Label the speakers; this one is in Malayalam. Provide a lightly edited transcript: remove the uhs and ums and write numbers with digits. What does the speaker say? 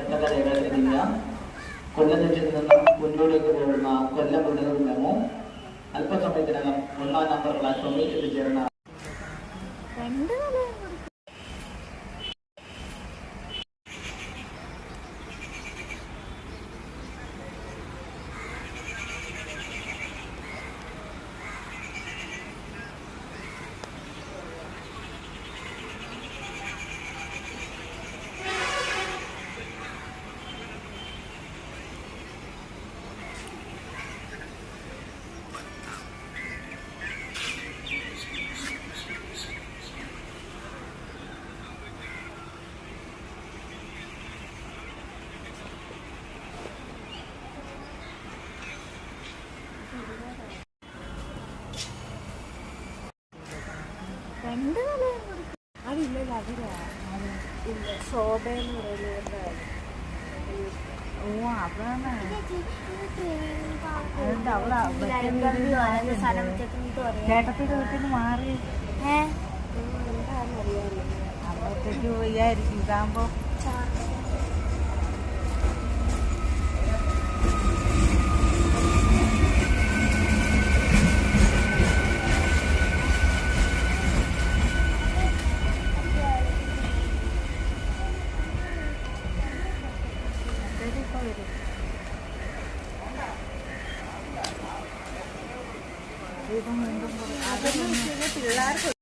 Speaker 1: സ്വപ്നത രേഖാതിരിക്കുക. കൊല്ലം തെറ്റിൽ നിന്ന് മുന്നോട്ടേക്ക് പോകുന്ന കൊല്ലം മുതൽ മെമോ അല്പസമയത്തിനകം 1-ാം നമ്പർ പ്ലാറ്റ്ഫോമിൽ എത്തിച്ചേർന്ന
Speaker 2: അതില്ല ശോഭയെന്ന് പറയുന്നത്. ഓ അതാണ് ചേട്ടത്തിന്റെ വീട്ടിൽ നിന്ന് മാറി അവിടത്തേക്ക് പോയായിരിക്കും ഇതാകുമ്പോ പിള്ളേർക്ക്